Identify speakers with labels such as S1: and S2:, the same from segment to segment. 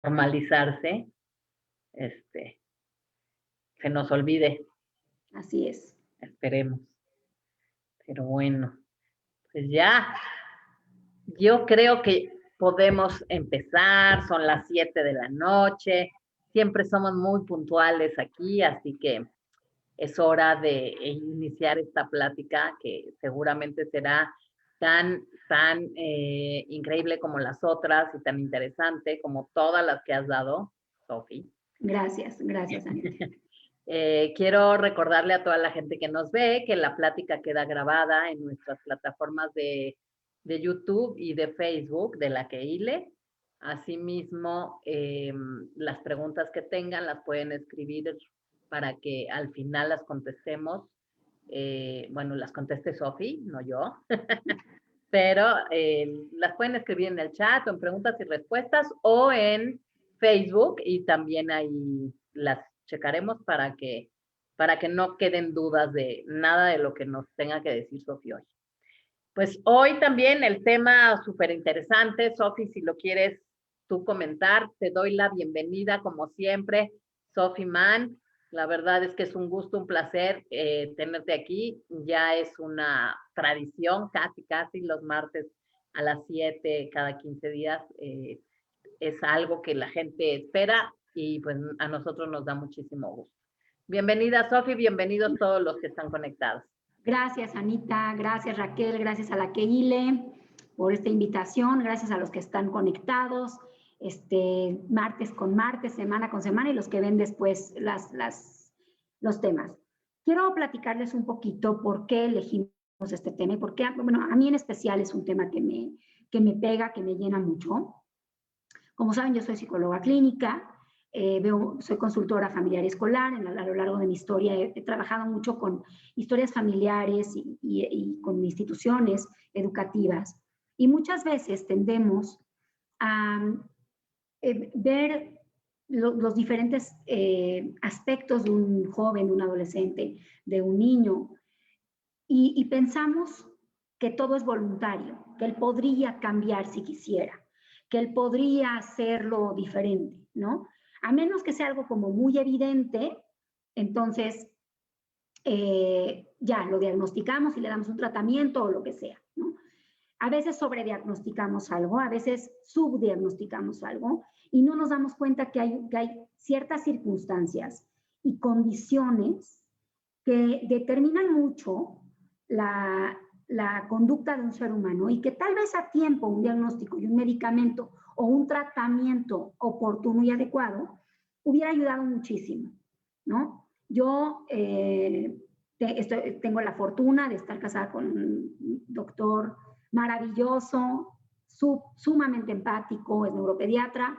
S1: normalizarse, se nos olvide,
S2: Así es.
S1: esperemos. Pero bueno, pues ya, yo creo que podemos empezar, son las 7 de la noche, siempre somos muy puntuales aquí, así que es hora de iniciar esta plática que seguramente será tan increíble como las otras y tan interesante como todas las que has dado, Sofi.
S2: Gracias, gracias, Anita.
S1: Quiero recordarle a toda la gente que nos ve que la plática queda grabada en nuestras plataformas de YouTube y de Facebook de la Keile. Asimismo, las preguntas que tengan las pueden escribir para que al final las contestemos. Bueno, las conteste Sofi, no yo. Pero las pueden escribir en el chat o en preguntas y respuestas o en Facebook y también ahí las checaremos para que no queden dudas de nada de lo que nos tenga que decir Sofi hoy. Pues hoy también el tema súper interesante, Sofi, si lo quieres tú comentar, te doy la bienvenida como siempre, Sofi Mann. La verdad es que es un gusto, un placer tenerte aquí. Ya es una tradición, casi los martes a las 7 cada 15 días. Es algo que la gente espera y pues a nosotros nos da muchísimo gusto. Bienvenida, Sofi, bienvenidos todos los que están conectados.
S2: Gracias, Anita, gracias, Raquel, gracias a la Keile por esta invitación, gracias a los que están conectados, martes con martes, semana con semana, y los que ven después los temas. Quiero platicarles un poquito por qué elegimos este tema y por qué, bueno, a mí en especial es un tema que me pega, que me llena mucho. Como saben, yo soy psicóloga clínica, soy consultora familiar y escolar. A lo largo de mi historia he trabajado mucho con historias familiares y con instituciones educativas. Y muchas veces tendemos a ver los diferentes aspectos de un joven, de un adolescente, de un niño, y pensamos que todo es voluntario, que él podría cambiar si quisiera, que él podría hacerlo diferente, ¿no? A menos que sea algo como muy evidente, entonces ya lo diagnosticamos y le damos un tratamiento o lo que sea, ¿no? A veces sobrediagnosticamos algo, a veces subdiagnosticamos algo y no nos damos cuenta que hay ciertas circunstancias y condiciones que determinan mucho la conducta de un ser humano y que tal vez a tiempo un diagnóstico y un medicamento o un tratamiento oportuno y adecuado hubiera ayudado muchísimo, ¿no? Yo tengo la fortuna de estar casada con un doctor maravilloso, sumamente empático, es neuropediatra,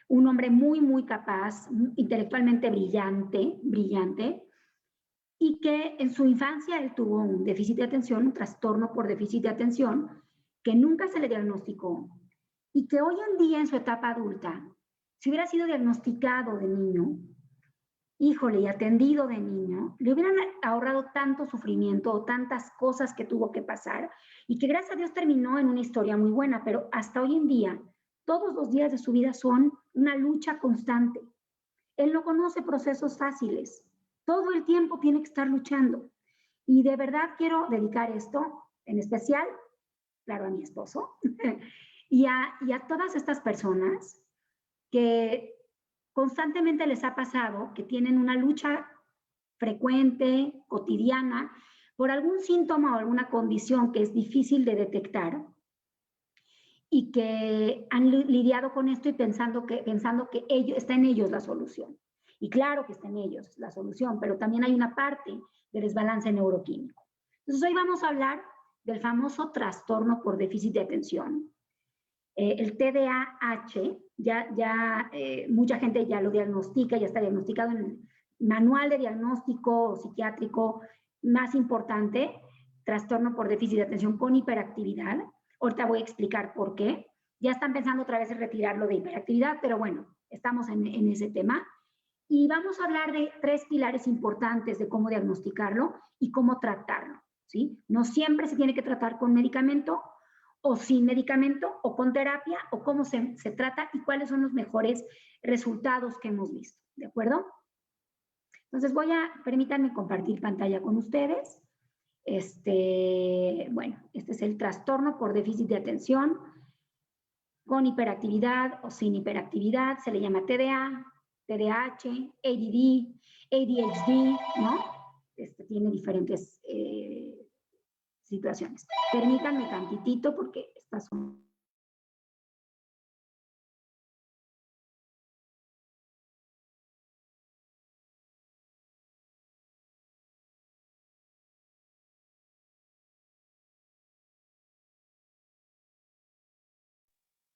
S2: un hombre muy, muy capaz, intelectualmente brillante, y que en su infancia él tuvo un déficit de atención, un trastorno por déficit de atención, que nunca se le diagnosticó, y que hoy en día en su etapa adulta, si hubiera sido diagnosticado de niño, híjole, y atendido de niño, le hubieran ahorrado tanto sufrimiento o tantas cosas que tuvo que pasar, y que gracias a Dios terminó en una historia muy buena, pero hasta hoy en día, todos los días de su vida son una lucha constante. Él no conoce procesos fáciles. Todo el tiempo tiene que estar luchando. Y de verdad quiero dedicar esto, en especial, claro, a mi esposo, y a todas estas personas que constantemente les ha pasado, que tienen una lucha frecuente, cotidiana, por algún síntoma o alguna condición que es difícil de detectar y que han lidiado con esto y pensando que está en ellos la solución. Y claro que está en ellos la solución, pero también hay una parte de desbalance neuroquímico. Entonces hoy vamos a hablar del famoso trastorno por déficit de atención. El TDAH, mucha gente ya lo diagnostica, ya está diagnosticado en el manual de diagnóstico psiquiátrico más importante, trastorno por déficit de atención con hiperactividad. Ahorita voy a explicar por qué. Ya están pensando otra vez en retirarlo de hiperactividad, pero bueno, estamos en ese tema. Y vamos a hablar de 3 pilares importantes de cómo diagnosticarlo y cómo tratarlo, ¿sí? No siempre se tiene que tratar con medicamento. o sin medicamento, o con terapia, o cómo se trata y cuáles son los mejores resultados que hemos visto, ¿de acuerdo? Entonces permítanme compartir pantalla con ustedes. Bueno, este es el trastorno por déficit de atención con hiperactividad o sin hiperactividad, se le llama TDA, TDAH, ADD, ADHD, ¿no? Tiene diferentes situaciones. Permítanme tantitito porque estas son...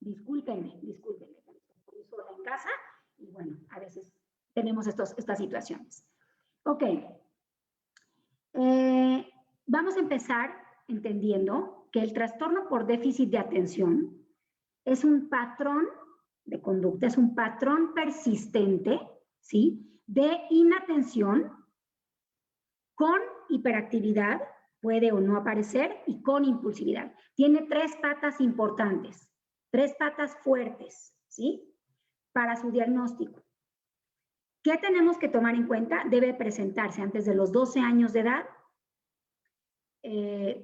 S2: Discúlpenme, estoy sola en casa y bueno, a veces tenemos estas situaciones. Ok. Vamos a empezar entendiendo que el trastorno por déficit de atención es un patrón de conducta, es un patrón persistente, ¿sí? De inatención con hiperactividad, puede o no aparecer, y con impulsividad. Tiene 3 patas importantes, 3 patas fuertes, ¿sí? Para su diagnóstico. ¿Qué tenemos que tomar en cuenta? Debe presentarse antes de los 12 años de edad,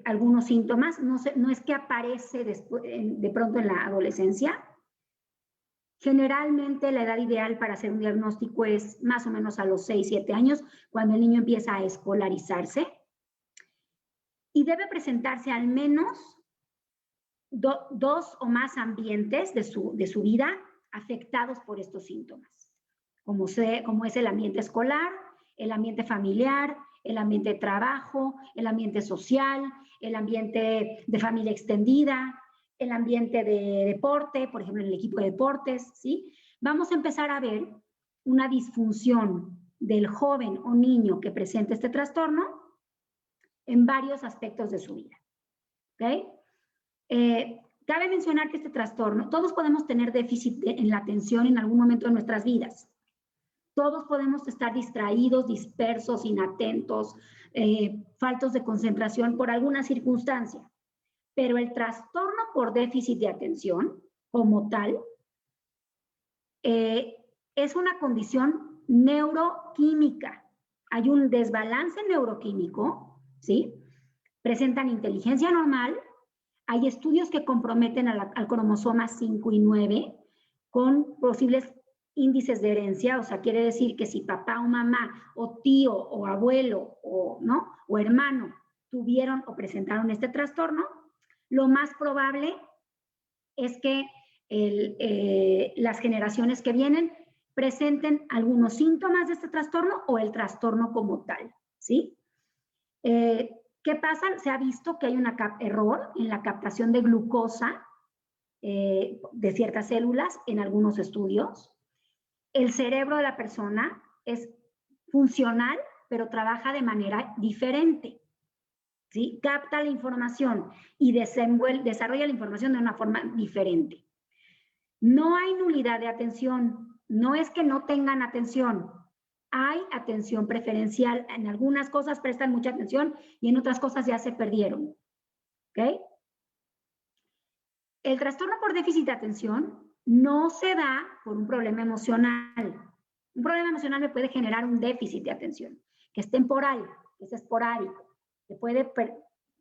S2: algunos síntomas, no es que aparece después, de pronto en la adolescencia. Generalmente la edad ideal para hacer un diagnóstico es más o menos a los 6, 7 años, cuando el niño empieza a escolarizarse. Y debe presentarse al menos 2 o más ambientes de su vida afectados por estos síntomas, como es el ambiente escolar, el ambiente familiar, el ambiente de trabajo, el ambiente social, el ambiente de familia extendida, el ambiente de deporte, por ejemplo, en el equipo de deportes, ¿sí? Vamos a empezar a ver una disfunción del joven o niño que presenta este trastorno en varios aspectos de su vida, ¿ok? Cabe mencionar que este trastorno, todos podemos tener déficit en la atención en algún momento de nuestras vidas. Todos podemos estar distraídos, dispersos, inatentos, faltos de concentración por alguna circunstancia. Pero el trastorno por déficit de atención, como tal, es una condición neuroquímica. Hay un desbalance neuroquímico, ¿sí? Presentan inteligencia normal. Hay estudios que comprometen al cromosoma 5 y 9 con posibles índices de herencia, o sea, quiere decir que si papá o mamá o tío o abuelo o hermano tuvieron o presentaron este trastorno, lo más probable es que las generaciones que vienen presenten algunos síntomas de este trastorno o el trastorno como tal, ¿sí? ¿Qué pasa? Se ha visto que hay un error en la captación de glucosa de ciertas células en algunos estudios. El cerebro de la persona es funcional, pero trabaja de manera diferente, ¿sí? Capta la información y desarrolla la información de una forma diferente. No hay nulidad de atención, no es que no tengan atención, hay atención preferencial. En algunas cosas prestan mucha atención y en otras cosas ya se perdieron, ¿ok? El trastorno por déficit de atención no se da por un problema emocional. Un problema emocional me puede generar un déficit de atención, que es temporal, que es esporádico, que puede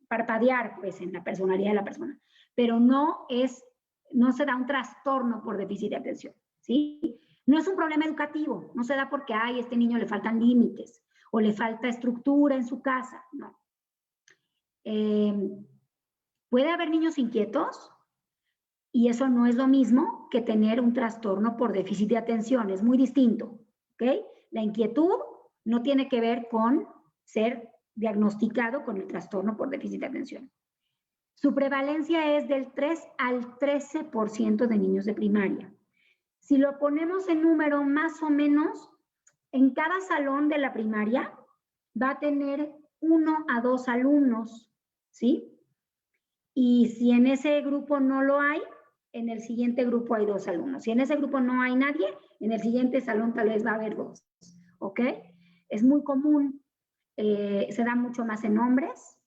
S2: parpadear pues, en la personalidad de la persona, pero no se da un trastorno por déficit de atención, ¿sí? No es un problema educativo, no se da porque a este niño le faltan límites o le falta estructura en su casa, no. ¿Puede haber niños inquietos? Y eso no es lo mismo que tener un trastorno por déficit de atención, es muy distinto, ¿ok? La inquietud no tiene que ver con ser diagnosticado con el trastorno por déficit de atención. Su prevalencia es del 3 al 13% de niños de primaria. Si lo ponemos en número, más o menos, en cada salón de la primaria va a tener 1 a 2 alumnos, ¿sí? Y si en ese grupo no lo hay, en el siguiente grupo hay 2 alumnos. Si en ese grupo no hay nadie, en el siguiente salón tal vez va a haber 2, ¿ok? Es muy común, se da mucho más en hombres,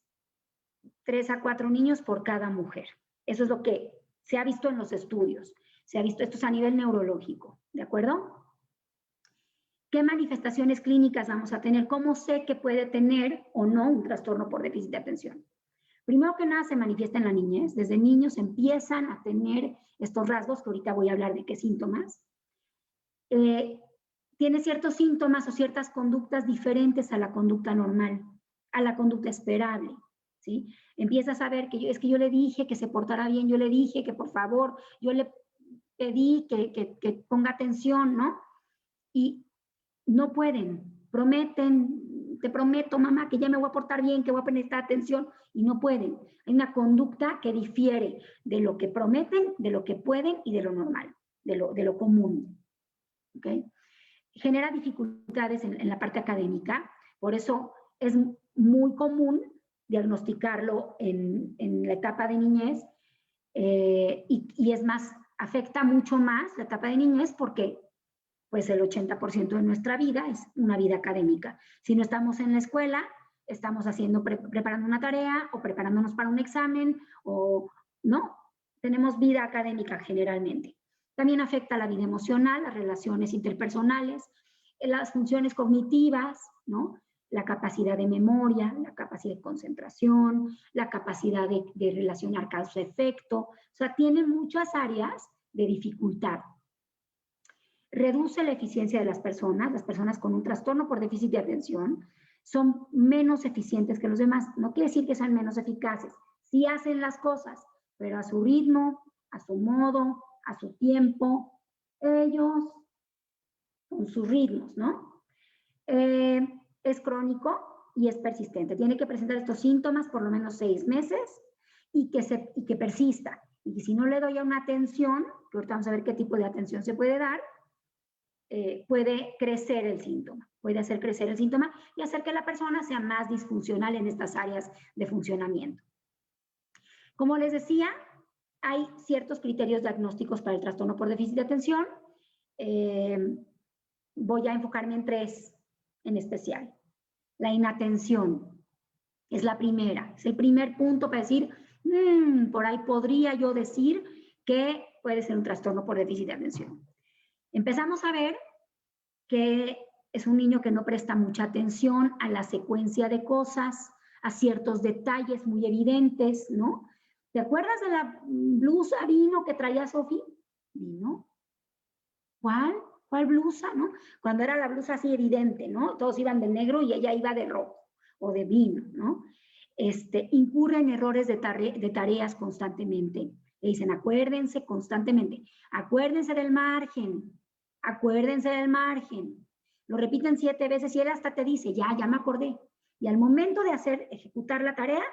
S2: 3 a 4 niños por cada mujer, Eso es lo que se ha visto en los estudios. Se ha visto, esto es a nivel neurológico, ¿de acuerdo? ¿Qué manifestaciones clínicas vamos a tener? ¿Cómo sé que puede tener o no un trastorno por déficit de atención? Primero que nada se manifiesta en la niñez. Desde niños empiezan a tener estos rasgos, que ahorita voy a hablar de qué síntomas. Tiene ciertos síntomas o ciertas conductas diferentes a la conducta normal, a la conducta esperable, ¿sí? Empiezas a ver que es que yo le dije que se portara bien, yo le dije que por favor, yo le pedí que ponga atención, ¿no? Y no pueden, prometen, te prometo, mamá, que ya me voy a portar bien, que voy a prestar atención, y no pueden. Hay una conducta que difiere de lo que prometen, de lo que pueden y de lo normal, de lo común. ¿Ok? Genera dificultades en la parte académica, por eso es muy común diagnosticarlo en la etapa de niñez, y es más, afecta mucho más la etapa de niñez porque pues el 80% de nuestra vida es una vida académica. Si no estamos en la escuela, estamos preparando una tarea o preparándonos para un examen o no, tenemos vida académica generalmente. También afecta la vida emocional, las relaciones interpersonales, las funciones cognitivas, ¿no? La capacidad de memoria, la capacidad de concentración, la capacidad de relacionar causa-efecto. O sea, tiene muchas áreas de dificultad. Reduce la eficiencia de las personas con un trastorno por déficit de atención son menos eficientes que los demás. No quiere decir que sean menos eficaces, sí hacen las cosas, pero a su ritmo, a su modo, a su tiempo, ellos con sus ritmos, ¿no? Es crónico y es persistente. Tiene que presentar estos síntomas por lo menos 6 meses y que persista. Y si no le doy una atención, que ahorita vamos a ver qué tipo de atención se puede dar, puede crecer el síntoma, puede hacer crecer el síntoma y hacer que la persona sea más disfuncional en estas áreas de funcionamiento. Como les decía, hay ciertos criterios diagnósticos para el trastorno por déficit de atención. Voy a enfocarme en 3 en especial. La inatención es la primera, es el primer punto para decir, por ahí podría yo decir que puede ser un trastorno por déficit de atención. Empezamos a ver que es un niño que no presta mucha atención a la secuencia de cosas, a ciertos detalles muy evidentes, ¿no? ¿Te acuerdas de la blusa vino que traía Sofi? ¿Vino? ¿Cuál? ¿Cuál blusa, no? Cuando era la blusa así evidente, ¿no? Todos iban de negro y ella iba de rojo o de vino, ¿no? Incurre en errores de tareas constantemente. Le dicen, acuérdense constantemente, acuérdense del margen, acuérdense del margen. Lo repiten 7 veces y él hasta te dice, ya me acordé. Y al momento de ejecutar la tarea,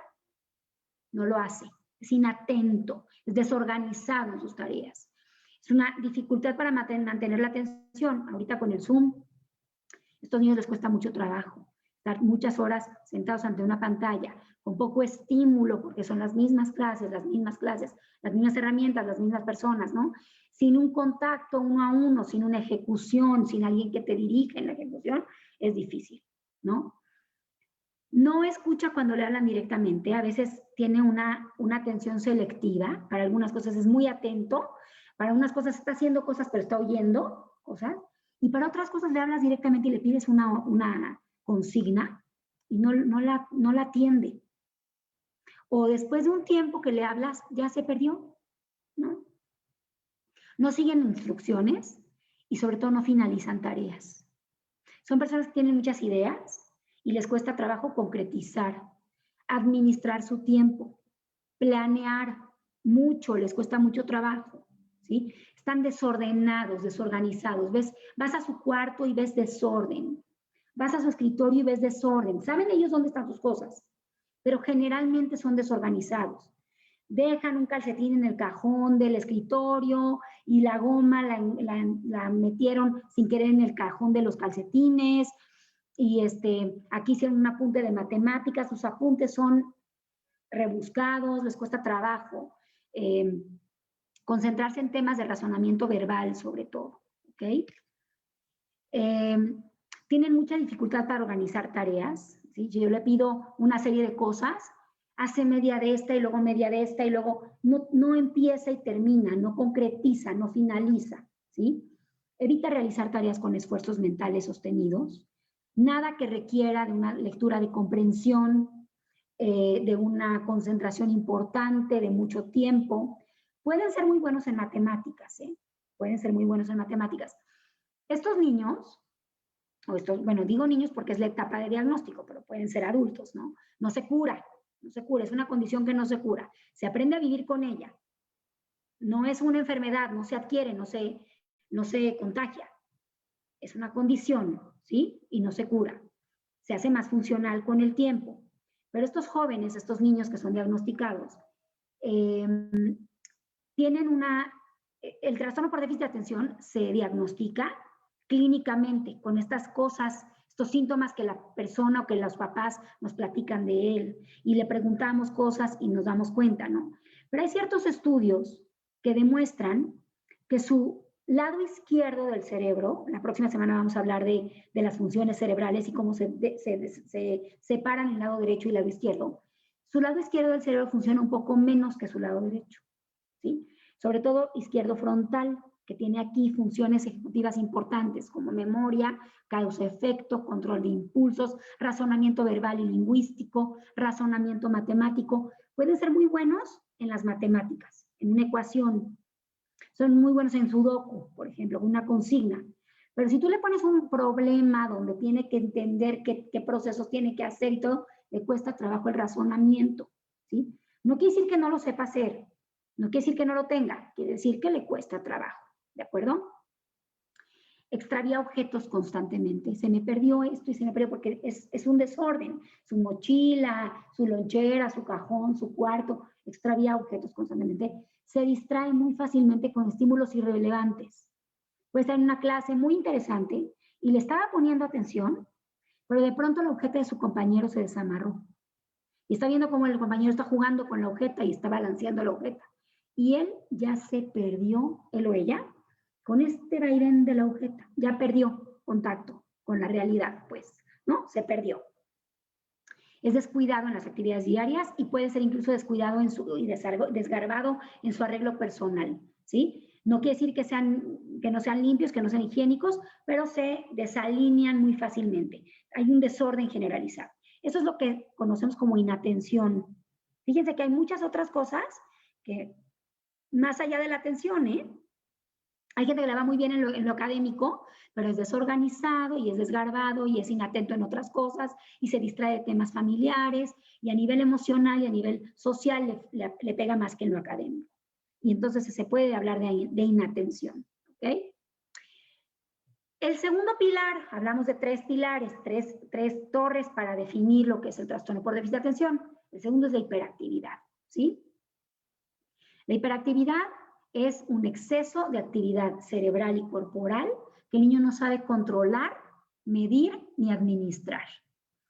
S2: no lo hace. Es inatento, es desorganizado en sus tareas. Es una dificultad para mantener la atención. Ahorita con el Zoom, a estos niños les cuesta mucho trabajo estar muchas horas sentados ante una pantalla, con poco estímulo, porque son las mismas clases, las mismas herramientas, las mismas personas, ¿no? Sin un contacto 1 a 1, sin una ejecución, sin alguien que te dirija en la ejecución, es difícil, ¿no? No escucha cuando le hablan directamente, a veces tiene una atención selectiva, para algunas cosas es muy atento, para unas cosas está haciendo cosas pero está oyendo cosas, y para otras cosas le hablas directamente y le pides una consigna y no la atiende. O después de un tiempo que le hablas, ya se perdió, ¿no? No siguen instrucciones y sobre todo no finalizan tareas. Son personas que tienen muchas ideas y les cuesta trabajo concretizar, administrar su tiempo, planear mucho, les cuesta mucho trabajo, ¿sí? Están desordenados, desorganizados. Vas a su cuarto y ves desorden. Vas a su escritorio y ves desorden. Saben ellos dónde están sus cosas, pero generalmente son desorganizados. Dejan un calcetín en el cajón del escritorio y la goma la metieron sin querer en el cajón de los calcetines. Y aquí hicieron un apunte de matemáticas, sus apuntes son rebuscados, les cuesta trabajo concentrarse en temas de razonamiento verbal sobre todo, ¿ok? Tienen mucha dificultad para organizar tareas, ¿sí? Yo le pido una serie de cosas, hace media de esta y luego media de esta y luego no empieza y termina, no concretiza, no finaliza, ¿sí? Evita realizar tareas con esfuerzos mentales sostenidos, nada que requiera de una lectura de comprensión, de una concentración importante, de mucho tiempo. Pueden ser muy buenos en matemáticas, ¿eh? Pueden ser muy buenos en matemáticas. Estos niños, bueno, digo niños porque es la etapa de diagnóstico, pero pueden ser adultos, ¿no? No se cura, no se cura, es una condición que no se cura. Se aprende a vivir con ella. No es una enfermedad, no se adquiere, no se contagia. Es una condición, ¿sí? Y no se cura. Se hace más funcional con el tiempo. Pero estos jóvenes, estos niños que son diagnosticados, tienen el trastorno por déficit de atención se diagnostica clínicamente con estas cosas, estos síntomas que la persona o que los papás nos platican de él y le preguntamos cosas y nos damos cuenta, ¿no? Pero hay ciertos estudios que demuestran que su lado izquierdo del cerebro, la próxima semana vamos a hablar de las funciones cerebrales y cómo se separan el lado derecho y el lado izquierdo. Su lado izquierdo del cerebro funciona un poco menos que su lado derecho, ¿sí? Sobre todo izquierdo frontal, que tiene aquí funciones ejecutivas importantes como memoria, causa-efecto, control de impulsos, razonamiento verbal y lingüístico, razonamiento matemático. Pueden ser muy buenos en las matemáticas, en una ecuación. Son muy buenos en sudoku, por ejemplo, una consigna. Pero si tú le pones un problema donde tiene que entender qué procesos tiene que hacer y todo, le cuesta trabajo el razonamiento, ¿sí? No quiere decir que no lo sepa hacer, no quiere decir que no lo tenga, quiere decir que le cuesta trabajo, ¿de acuerdo? Extravía objetos constantemente. Se me perdió esto y se me perdió porque es un desorden. Su mochila, su lonchera, su cajón, su cuarto, extravía objetos constantemente. Se distrae muy fácilmente con estímulos irrelevantes. Puede estar en una clase muy interesante y le estaba poniendo atención, pero de pronto la objeta de su compañero se desamarró. Y está viendo cómo el compañero está jugando con la objeta y está balanceando la objeta. Y él ya se perdió, él o ella, con este vaivén de la objeta. Ya perdió contacto con la realidad, pues, ¿no? Se perdió. Es descuidado en las actividades diarias y puede ser incluso descuidado y desgarbado en su arreglo personal, ¿sí? No quiere decir que no sean limpios, que no sean higiénicos, pero se desalinean muy fácilmente. Hay un desorden generalizado. Eso es lo que conocemos como inatención. Fíjense que hay muchas otras cosas que, más allá de la atención, hay gente que le va muy bien en lo académico, pero es desorganizado y es desgarbado y es inatento en otras cosas y se distrae de temas familiares y a nivel emocional y a nivel social le pega más que en lo académico. Y entonces se puede hablar de inatención, ¿ok? El segundo pilar, hablamos de 3 pilares, tres torres para definir lo que es el trastorno por déficit de atención. El segundo es la hiperactividad, ¿sí? La hiperactividad es un exceso de actividad cerebral y corporal que el niño no sabe controlar, medir ni administrar.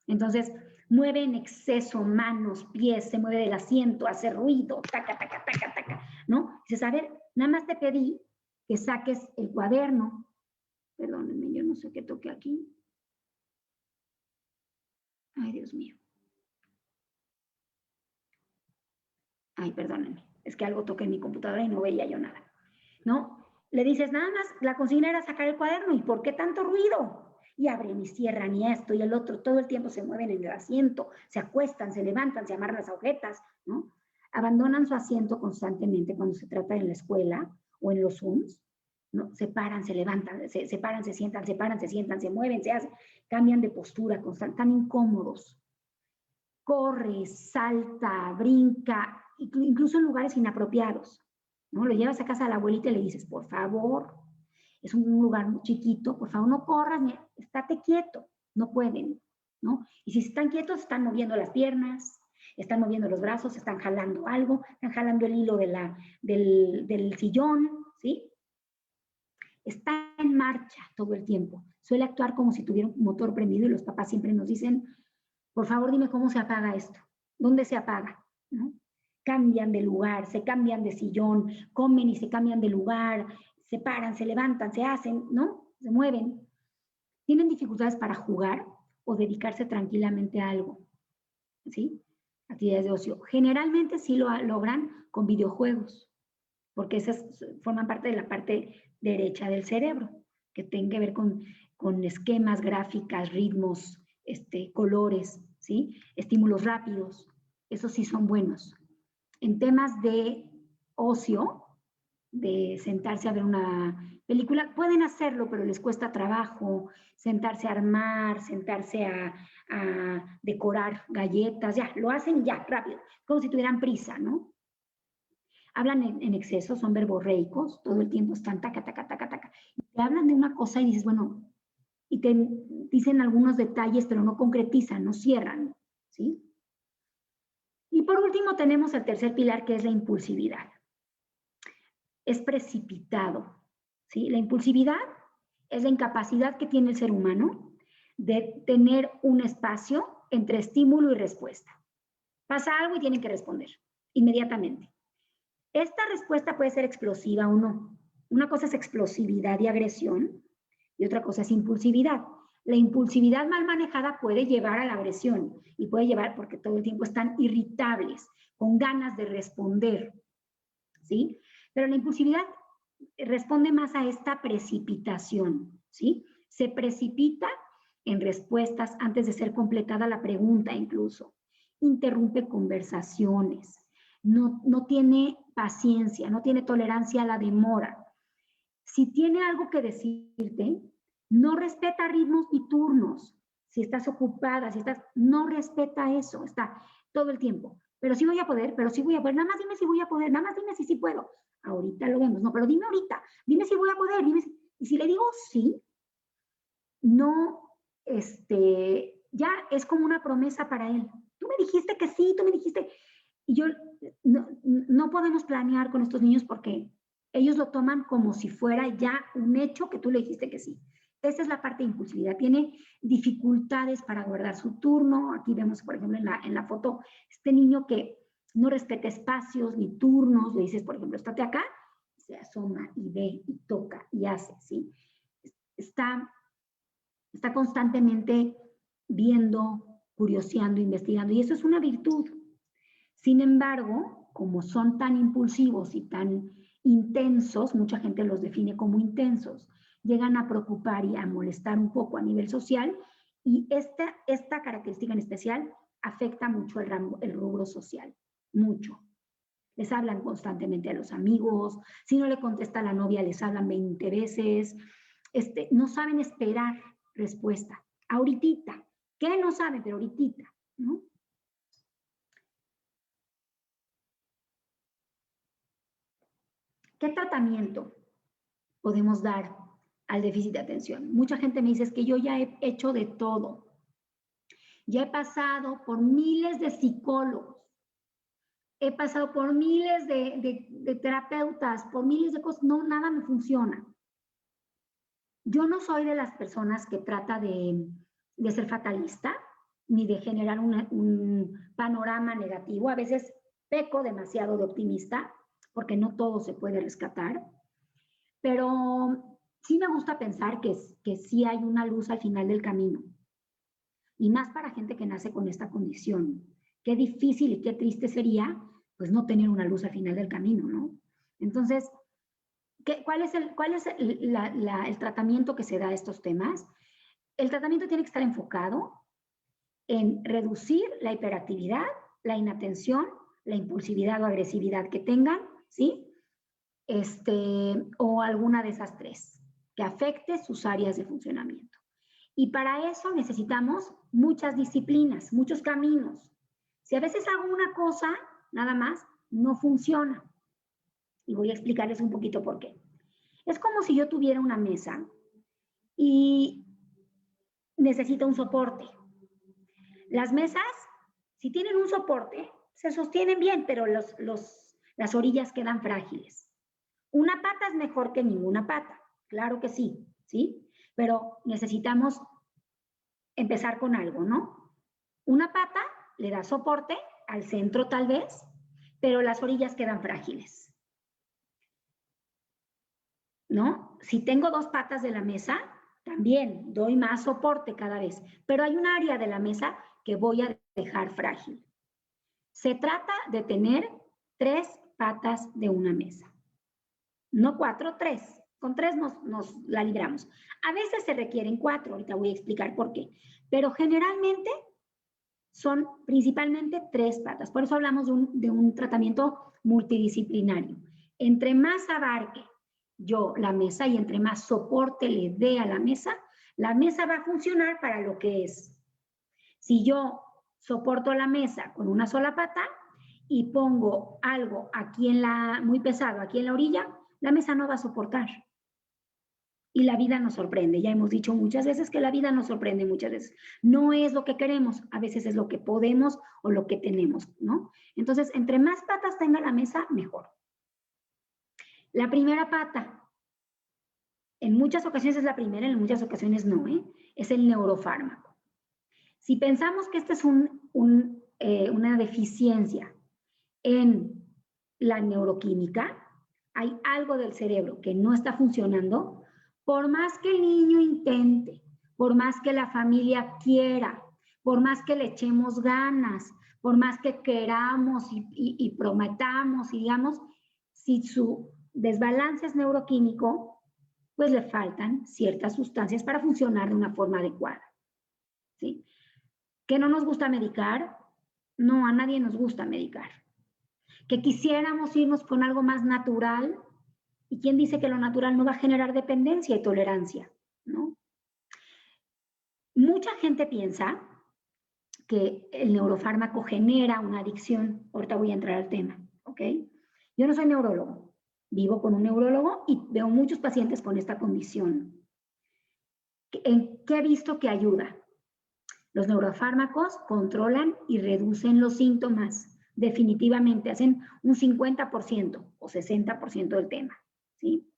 S2: Entonces, mueve en exceso manos, pies, se mueve del asiento, hace ruido, taca, taca, taca, taca, ¿no? Dices, a ver, nada más te pedí que saques el cuaderno. Perdónenme, yo no sé qué toqué aquí. Ay, Dios mío. Ay, perdónenme. Es que algo toqué en mi computadora y no veía yo nada, ¿no? Le dices, nada más, la consigna era sacar el cuaderno. ¿Y por qué tanto ruido? Y abren y cierran y esto y el otro. Todo el tiempo se mueven en el asiento, se acuestan, se levantan, se amarran las agujetas, ¿no? Abandonan su asiento constantemente cuando se trata en la escuela o en los Zooms, ¿no? Se paran, se levantan, se paran, se sientan, se paran, se sientan, se mueven, se hacen, cambian de postura, están incómodos. Corre, salta, brinca, incluso en lugares inapropiados, ¿no? Lo llevas a casa de la abuelita y le dices, por favor, es un lugar muy chiquito, por favor no corras, estate quieto, no pueden, ¿no? Y si están quietos, están moviendo las piernas, están moviendo los brazos, están jalando algo, están jalando el hilo del sillón, ¿sí? Está en marcha todo el tiempo, suele actuar como si tuviera un motor prendido y los papás siempre nos dicen, por favor dime cómo se apaga esto, ¿dónde se apaga? ¿No? Cambian de lugar, se cambian de sillón, comen y se cambian de lugar, se paran, se levantan, se hacen, ¿no? Se mueven. Tienen dificultades para jugar o dedicarse tranquilamente a algo, ¿sí? actividades de ocio. Generalmente sí lo logran con videojuegos, porque esas forman parte de la parte derecha del cerebro, que tienen que ver con esquemas, gráficas, ritmos, colores, ¿sí? Estímulos rápidos. Esos sí son buenos. En temas de ocio, de sentarse a ver una película, pueden hacerlo, pero les cuesta trabajo, sentarse a armar, sentarse a decorar galletas, ya, lo hacen ya, rápido, como si tuvieran prisa, ¿no? Hablan en exceso, son verborreicos, todo el tiempo están taca, taca, taca, taca. Y te hablan de una cosa y dices, bueno, y te dicen algunos detalles, pero no concretizan, no cierran, ¿sí? Y por último tenemos el tercer pilar, que es la impulsividad. Es precipitado, ¿sí? La impulsividad es la incapacidad que tiene el ser humano de tener un espacio entre estímulo y respuesta. Pasa algo y tienen que responder inmediatamente. Esta respuesta puede ser explosiva o no. Una cosa es explosividad y agresión y otra cosa es impulsividad. La impulsividad mal manejada puede llevar a la agresión y puede llevar porque todo el tiempo están irritables, con ganas de responder, ¿sí? Pero la impulsividad responde más a esta precipitación, ¿sí? Se precipita en respuestas antes de ser completada la pregunta incluso. Interrumpe conversaciones, no tiene paciencia, no tiene tolerancia a la demora. Si tiene algo que decirte, no respeta ritmos ni turnos. Si estás ocupada, no respeta eso, está todo el tiempo. Pero sí voy a poder, nada más dime si voy a poder, nada más dime si sí puedo. Ahorita lo vemos, no, pero dime ahorita, dime si voy a poder, y si le digo sí, no, ya es como una promesa para él. Tú me dijiste que sí, tú me dijiste, y yo, no podemos planear con estos niños porque ellos lo toman como si fuera ya un hecho que tú le dijiste que sí. Esa es la parte de impulsividad. Tiene dificultades para guardar su turno. Aquí vemos, por ejemplo, en la foto, este niño que no respeta espacios ni turnos. Le dices, por ejemplo, estate acá, se asoma y ve y toca y hace, ¿sí? Está constantemente viendo, curioseando, investigando, y eso es una virtud. Sin embargo, como son tan impulsivos y tan intensos, mucha gente los define como intensos, llegan a preocupar y a molestar un poco a nivel social, y esta característica en especial afecta mucho el rubro social, mucho. Les hablan constantemente a los amigos, si no le contesta a la novia, les hablan 20 veces, no saben esperar respuesta. Ahorita, ¿qué no saben? Pero ahorita, ¿no? ¿Qué tratamiento podemos dar al déficit de atención? Mucha gente me dice, es que yo ya he hecho de todo. Ya he pasado por miles de psicólogos. He pasado por miles de terapeutas, por miles de cosas. No, nada me funciona. Yo no soy de las personas que trata de ser fatalista, ni de generar un panorama negativo. A veces peco demasiado de optimista, porque no todo se puede rescatar, pero sí me gusta pensar que sí hay una luz al final del camino, y más para gente que nace con esta condición. Qué difícil y qué triste sería, pues, no tener una luz al final del camino, ¿no? Entonces, ¿cuál es el tratamiento que se da a estos temas? El tratamiento tiene que estar enfocado en reducir la hiperactividad, la inatención, la impulsividad o agresividad que tengan, ¿sí? O alguna de esas tres, que afecte sus áreas de funcionamiento. Y para eso necesitamos muchas disciplinas, muchos caminos. Si a veces hago una cosa, nada más, no funciona. Y voy a explicarles un poquito por qué. Es como si yo tuviera una mesa y necesito un soporte. Las mesas, si tienen un soporte, se sostienen bien, pero las orillas quedan frágiles. Una pata es mejor que ninguna pata, claro que sí, ¿sí? Pero necesitamos empezar con algo, ¿no? Una pata le da soporte al centro tal vez, pero las orillas quedan frágiles, ¿no? Si tengo dos patas de la mesa, también doy más soporte cada vez, pero hay un área de la mesa que voy a dejar frágil. Se trata de tener 3 patas de una mesa. No 4, 3. Con 3 nos la libramos. A veces se requieren 4, ahorita voy a explicar por qué. Pero generalmente son principalmente 3 patas. Por eso hablamos de un tratamiento multidisciplinario. Entre más abarque yo la mesa y entre más soporte le dé a la mesa va a funcionar para lo que es. Si yo soporto la mesa con una sola pata y pongo algo aquí muy pesado aquí en la orilla, la mesa no va a soportar. Y la vida nos sorprende. Ya hemos dicho muchas veces que la vida nos sorprende muchas veces. No es lo que queremos, a veces es lo que podemos o lo que tenemos, ¿no? Entonces, entre más patas tenga la mesa, mejor. La primera pata, en muchas ocasiones es la primera, en muchas ocasiones no, ¿eh? Es el neurofármaco. Si pensamos que esta es una deficiencia en la neuroquímica, hay algo del cerebro que no está funcionando, por más que el niño intente, por más que la familia quiera, por más que le echemos ganas, por más que queramos y prometamos y digamos, si su desbalance es neuroquímico, pues le faltan ciertas sustancias para funcionar de una forma adecuada. ¿Sí? ¿Que no nos gusta medicar? No, a nadie nos gusta medicar. ¿Que quisiéramos irnos con algo más natural? ¿Y quién dice que lo natural no va a generar dependencia y tolerancia? ¿No? Mucha gente piensa que el neurofármaco genera una adicción. Ahorita voy a entrar al tema, ¿ok? Yo no soy neurólogo, vivo con un neurólogo y veo muchos pacientes con esta condición. ¿En qué he visto que ayuda? Los neurofármacos controlan y reducen los síntomas. Definitivamente hacen un 50% o 60% del tema, ¿sí?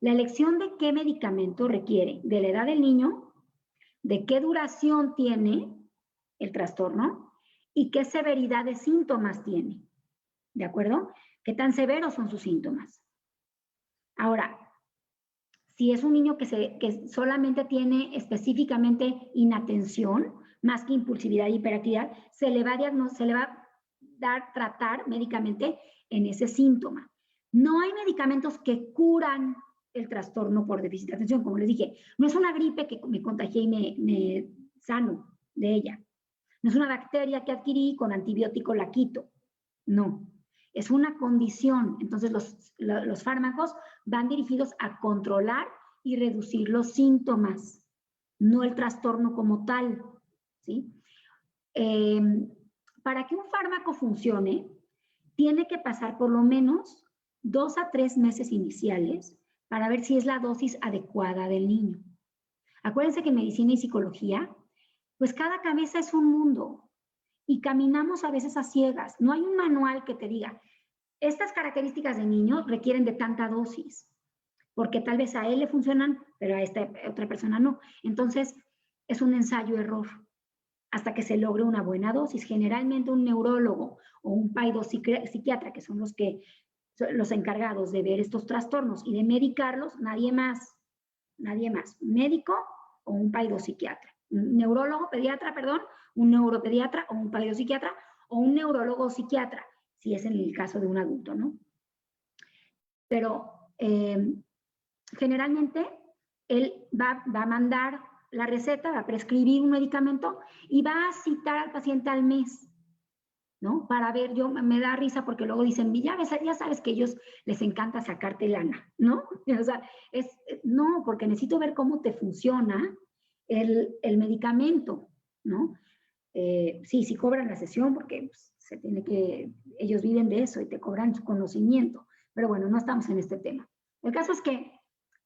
S2: La elección de qué medicamento requiere de la edad del niño, de qué duración tiene el trastorno y qué severidad de síntomas tiene, ¿de acuerdo? ¿Qué tan severos son sus síntomas? Ahora, si es un niño que solamente tiene específicamente inatención, más que impulsividad y hiperactividad, se le va a tratar médicamente en ese síntoma. No hay medicamentos que curan el trastorno por déficit de atención, como les dije. No es una gripe que me contagié y me sano de ella. No es una bacteria que adquirí con antibiótico la quito. No. Es una condición. Entonces, los fármacos van dirigidos a controlar y reducir los síntomas, no el trastorno como tal, ¿sí? Para que un fármaco funcione, tiene que pasar por lo menos 2 a 3 meses iniciales para ver si es la dosis adecuada del niño. Acuérdense que en medicina y psicología, pues cada cabeza es un mundo y caminamos a veces a ciegas. No hay un manual que te diga, estas características de niño requieren de tanta dosis, porque tal vez a él le funcionan, pero a esta otra persona no. Entonces, es un ensayo-error hasta que se logre una buena dosis. Generalmente un neurólogo o un psiquiatra, que son los encargados de ver estos trastornos y de medicarlos, nadie más. Un médico o un psiquiatra. Un neurólogo, pediatra, perdón, un neuropediatra o un psiquiatra o un neurólogo psiquiatra, si es en el caso de un adulto, ¿no? Pero generalmente él va a mandar la receta, va a prescribir un medicamento y va a citar al paciente al mes, ¿no? Para ver, me da risa porque luego dicen, ya sabes que a ellos les encanta sacarte lana, ¿no? O sea, no, porque necesito ver cómo te funciona el medicamento, ¿no? Sí cobran la sesión porque pues, ellos viven de eso y te cobran su conocimiento, pero bueno, no estamos en este tema. El caso es que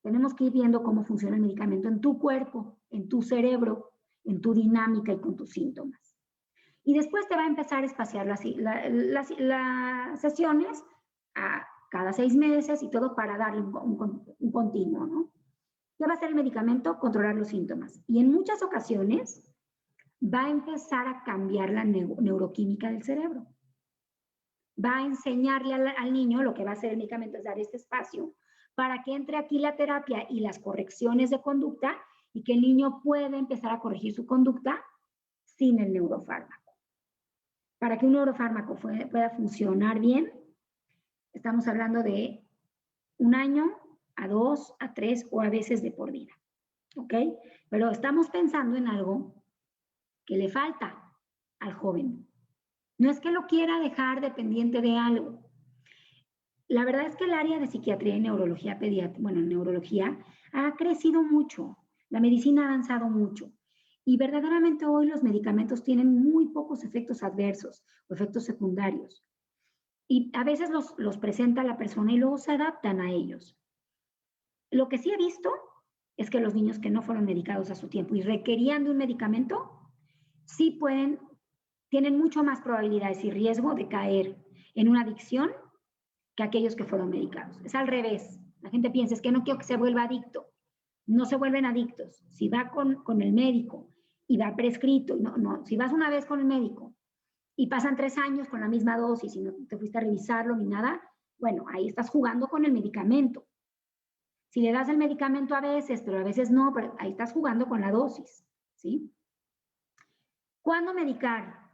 S2: tenemos que ir viendo cómo funciona el medicamento en tu cuerpo, en tu cerebro, en tu dinámica y con tus síntomas. Y después te va a empezar a espaciar las sesiones a cada 6 meses y todo para darle un continuo, ¿no? ¿Qué va a hacer el medicamento? Controlar los síntomas. Y en muchas ocasiones va a empezar a cambiar la neuroquímica del cerebro. Va a enseñarle al niño, lo que va a hacer el medicamento es dar este espacio para que entre aquí la terapia y las correcciones de conducta y que el niño pueda empezar a corregir su conducta sin el neurofármaco. para que un neurofármaco pueda funcionar bien, estamos hablando de 1 año, a 2, a 3 o a veces de por vida. ¿Ok? Pero estamos pensando en algo que le falta al joven. No es que lo quiera dejar dependiente de algo. La verdad es que el área de psiquiatría y neurología pediátrica, bueno, neurología, ha crecido mucho. La medicina ha avanzado mucho. Y verdaderamente hoy los medicamentos tienen muy pocos efectos adversos o efectos secundarios. Y a veces los presenta la persona y luego se adaptan a ellos. Lo que sí he visto es que los niños que no fueron medicados a su tiempo y requerían de un medicamento, sí tienen mucho más probabilidades y riesgo de caer en una adicción que aquellos que fueron medicados. Es al revés. La gente piensa, es que no quiero que se vuelva adicto. No se vuelven adictos. Si va con el médico y va prescrito, si vas una vez con el médico y pasan 3 años con la misma dosis y no te fuiste a revisarlo ni nada, bueno, ahí estás jugando con el medicamento. Si le das el medicamento a veces, pero a veces no, pero ahí estás jugando con la dosis, ¿sí? ¿Cuándo medicar?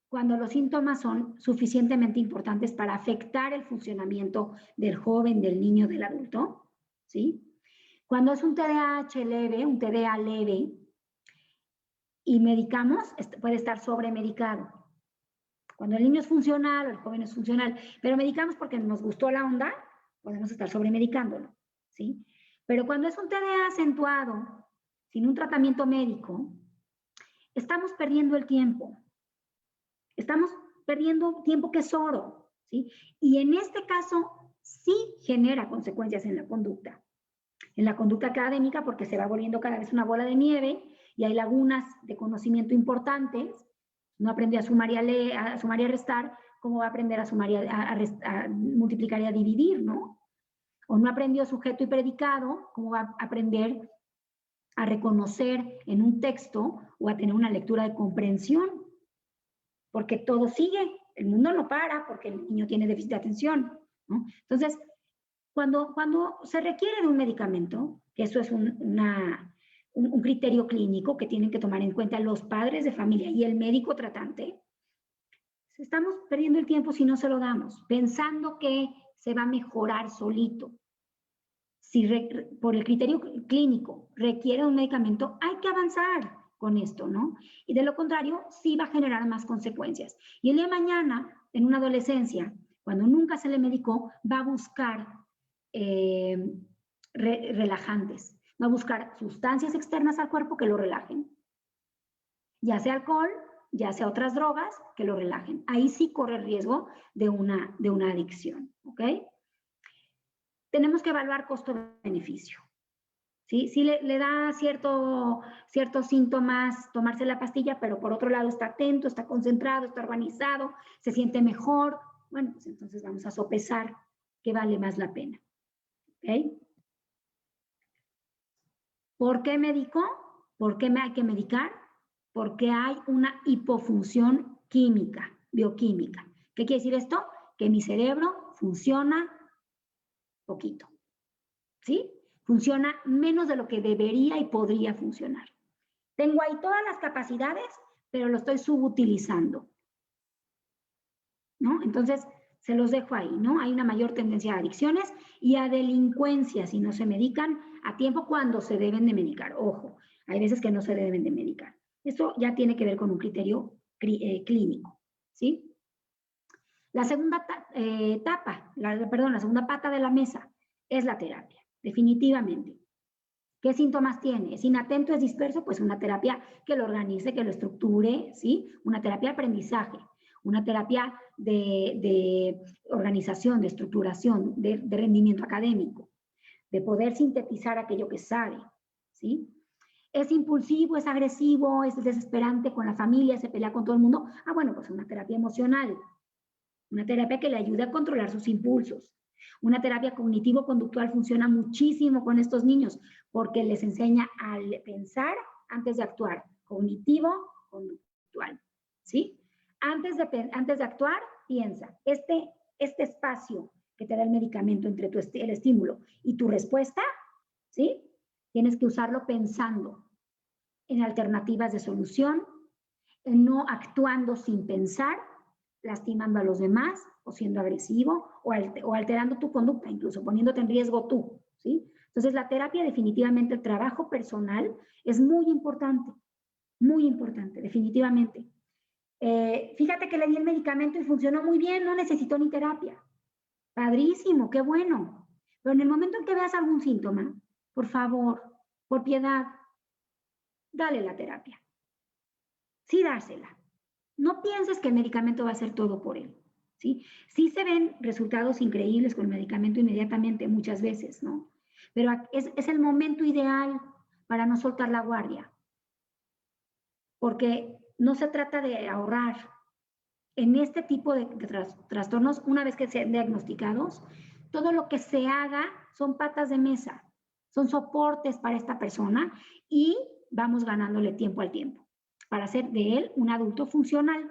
S2: Cuando los síntomas son suficientemente importantes para afectar el funcionamiento del joven, del niño, del adulto, ¿sí? Cuando es un TDAH leve, un TDA leve, y medicamos, puede estar sobremedicado. Cuando el niño es funcional o el joven es funcional, pero medicamos porque nos gustó la onda, podemos estar sobremedicándolo, ¿sí? Pero cuando es un TDA acentuado, sin un tratamiento médico, estamos perdiendo el tiempo. Estamos perdiendo tiempo que es oro, ¿sí? Y en este caso sí genera consecuencias en la conducta académica, porque se va volviendo cada vez una bola de nieve y hay lagunas de conocimiento importantes. No aprendió a sumar y a restar, ¿cómo va a aprender a sumar y a multiplicar y a dividir, no? O no aprendió sujeto y predicado, ¿cómo va a aprender a reconocer en un texto o a tener una lectura de comprensión? Porque todo sigue, el mundo no para porque el niño tiene déficit de atención, ¿no? Entonces, cuando se requiere de un medicamento, que eso es un criterio clínico que tienen que tomar en cuenta los padres de familia y el médico tratante, estamos perdiendo el tiempo si no se lo damos, pensando que se va a mejorar solito. Si por el criterio clínico requiere un medicamento, hay que avanzar con esto, ¿no? Y de lo contrario, sí va a generar más consecuencias. Y el día de mañana, en una adolescencia, cuando nunca se le medicó, va a buscar relajantes, va a buscar sustancias externas al cuerpo que lo relajen, ya sea alcohol, ya sea otras drogas que lo relajen. Ahí sí corre el riesgo de una adicción, ¿ok? Tenemos que evaluar costo-beneficio. ¿Sí? Sí le da ciertos síntomas tomarse la pastilla, pero por otro lado está atento, está concentrado, está organizado, se siente mejor. Bueno, pues entonces vamos a sopesar qué vale más la pena. ¿Ok? ¿Por qué medico? ¿Por qué me hay que medicar? Porque hay una hipofunción química, bioquímica. ¿Qué quiere decir esto? Que mi cerebro funciona poquito. ¿Sí? Funciona menos de lo que debería y podría funcionar. Tengo ahí todas las capacidades, pero lo estoy subutilizando, ¿no? Entonces, se los dejo ahí, ¿no? Hay una mayor tendencia a adicciones y a delincuencia si no se medican a tiempo cuando se deben de medicar. Ojo, hay veces que no se deben de medicar. Esto ya tiene que ver con un criterio clínico, ¿sí? La segunda la segunda pata de la mesa es la terapia, definitivamente. ¿Qué síntomas tiene? ¿Es inatento, es disperso? Pues una terapia que lo organice, que lo estructure, ¿sí? Una terapia de aprendizaje, una terapia de organización, de estructuración, de rendimiento académico, de poder sintetizar aquello que sabe, ¿sí? ¿Es impulsivo, es agresivo, es desesperante con la familia, se pelea con todo el mundo? Ah, bueno, pues una terapia emocional, una terapia que le ayude a controlar sus impulsos. Una terapia cognitivo-conductual funciona muchísimo con estos niños porque les enseña a pensar antes de actuar. Cognitivo-conductual, ¿sí? Antes de actuar, piensa. Este espacio que te da el medicamento entre el estímulo y tu respuesta, ¿sí? Tienes que usarlo pensando en alternativas de solución, no actuando sin pensar, lastimando a los demás o siendo agresivo o alterando tu conducta, incluso poniéndote en riesgo tú, ¿sí? Entonces, la terapia definitivamente, el trabajo personal es muy importante, definitivamente. Fíjate que le di el medicamento y funcionó muy bien, no necesitó ni terapia. Padrísimo, qué bueno. Pero en el momento en que veas algún síntoma, por favor, por piedad, dale la terapia. Sí, dársela. No pienses que el medicamento va a hacer todo por él, ¿sí? Sí se ven resultados increíbles con el medicamento inmediatamente, muchas veces, ¿no? Pero es el momento ideal para no soltar la guardia, porque no se trata de ahorrar. En este tipo de trastornos, una vez que sean diagnosticados, todo lo que se haga son patas de mesa, son soportes para esta persona y vamos ganándole tiempo al tiempo para hacer de él un adulto funcional,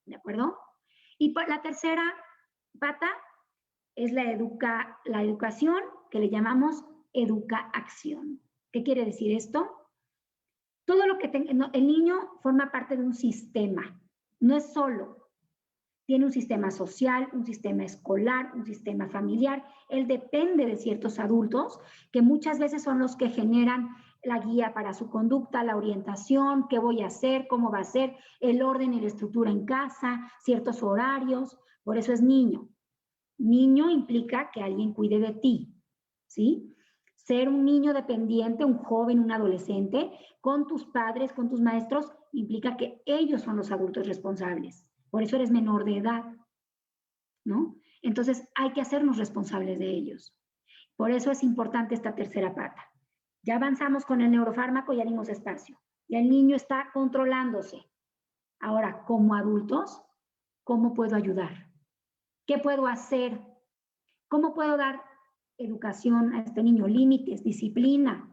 S2: ¿de acuerdo? Y la tercera pata es la educación, que le llamamos educa-acción. ¿Qué quiere decir esto? Todo lo que el niño forma parte de un sistema, no es solo. Tiene un sistema social, un sistema escolar, un sistema familiar. Él depende de ciertos adultos que muchas veces son los que generan la guía para su conducta, la orientación, qué voy a hacer, cómo va a ser, el orden y la estructura en casa, ciertos horarios. Por eso es niño. Niño implica que alguien cuide de ti, ¿sí? Ser un niño dependiente, un joven, un adolescente, con tus padres, con tus maestros, implica que ellos son los adultos responsables. Por eso eres menor de edad, ¿no? Entonces hay que hacernos responsables de ellos. Por eso es importante esta tercera pata. Ya avanzamos con el neurofármaco, ya dimos espacio. Ya el niño está controlándose. Ahora, como adultos, ¿cómo puedo ayudar? ¿Qué puedo hacer? ¿Cómo puedo dar educación a este niño? Límites, disciplina.